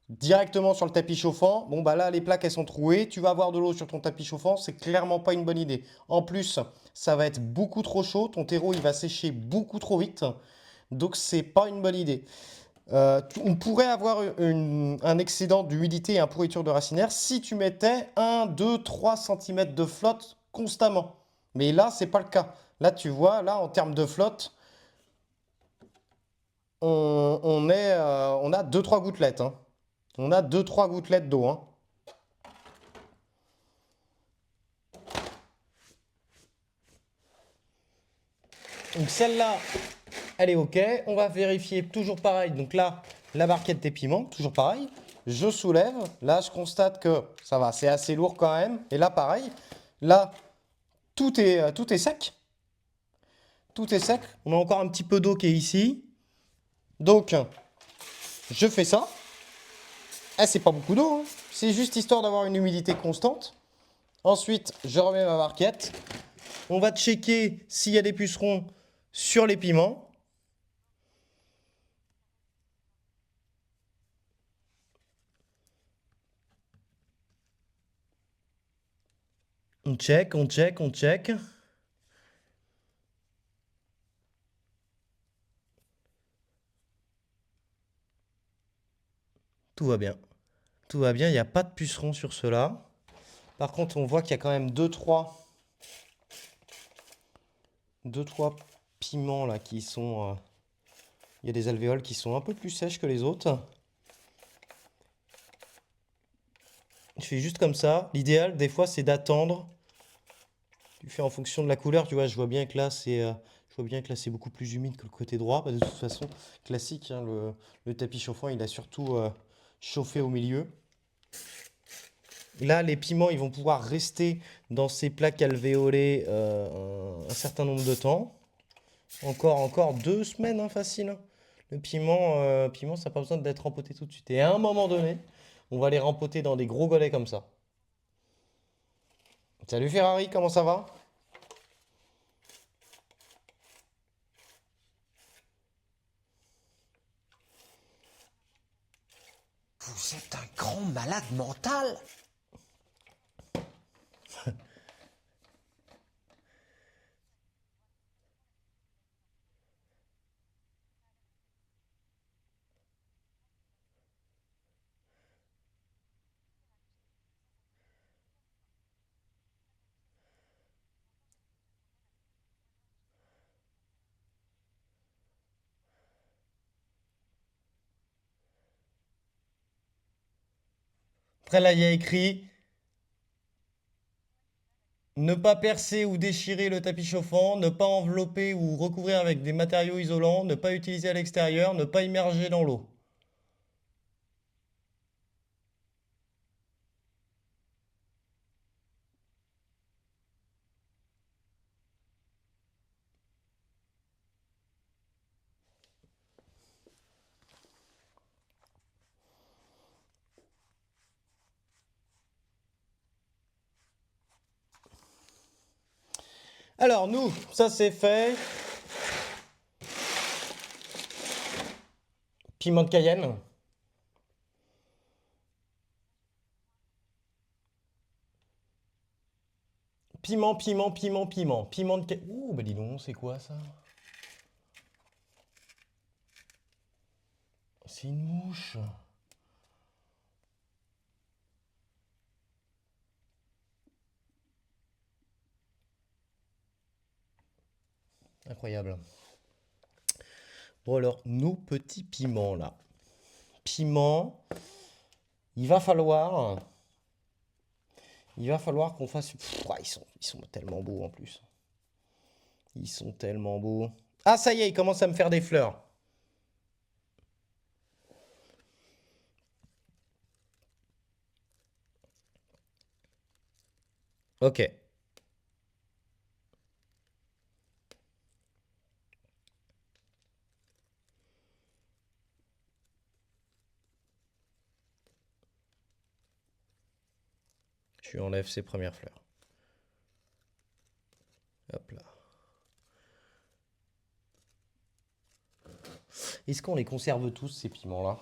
directement sur le tapis chauffant, bon bah là les plaques elles sont trouées, tu vas avoir de l'eau sur ton tapis chauffant, c'est clairement pas une bonne idée. En plus, ça va être beaucoup trop chaud, ton terreau il va sécher beaucoup trop vite, donc c'est pas une bonne idée. On pourrait avoir un excédent d'humidité et un pourriture de racinaire si tu mettais 1, 2, 3 cm de flotte constamment. Mais là, c'est pas le cas. Là, tu vois, là, en termes de flotte, on a 2-3 gouttelettes, hein. On a 2-3 gouttelettes d'eau, hein. Donc celle-là, elle est OK. On va vérifier toujours pareil. Donc là, la barquette des piments, toujours pareil. Je soulève. Là, je constate que ça va, c'est assez lourd quand même. Et là, pareil. Là, tout est sec. Tout est sec. On a encore un petit peu d'eau qui est ici. Donc, je fais ça. Ah, c'est pas beaucoup d'eau, hein. C'est juste histoire d'avoir une humidité constante. Ensuite, je remets ma barquette. On va checker s'il y a des pucerons sur les piments. On check, on check, on check. Tout va bien. Tout va bien, il n'y a pas de pucerons sur ceux-là. Par contre, on voit qu'il y a quand même 2-3 piments là qui sont... il y a des alvéoles qui sont un peu plus sèches que les autres. Je fais juste comme ça. L'idéal, des fois, c'est d'attendre. Tu fais en fonction de la couleur. Tu vois, je vois bien que là, c'est beaucoup plus humide que le côté droit. Bah, de toute façon, classique, hein, le tapis chauffant, il a surtout chauffé au milieu. Là, les piments, ils vont pouvoir rester dans ces plaques alvéolées un certain nombre de temps. Encore 2 semaines, hein, facile, hein. Le piment, ça n'a pas besoin d'être rempoté tout de suite. Et à un moment donné, on va les rempoter dans des gros golets comme ça. Salut Ferrari, comment ça va? Vous êtes un grand malade mental. Après là, il y a écrit ne pas percer ou déchirer le tapis chauffant, ne pas envelopper ou recouvrir avec des matériaux isolants, ne pas utiliser à l'extérieur, ne pas immerger dans l'eau. Alors nous, ça c'est fait. Piment de Cayenne. Piment, piment, piment, piment. Piment de Cayenne. Ouh, bah dis donc, c'est quoi ça? C'est une mouche. Incroyable. Bon alors, nos petits piments là. Piments, il va falloir, qu'on fasse... Ouah, ils sont tellement beaux en plus. Ils sont tellement beaux. Ah ça y est, il commence à me faire des fleurs. Ok. Je lui enlève ses premières fleurs. Hop là. Est-ce qu'on les conserve tous, ces piments-là?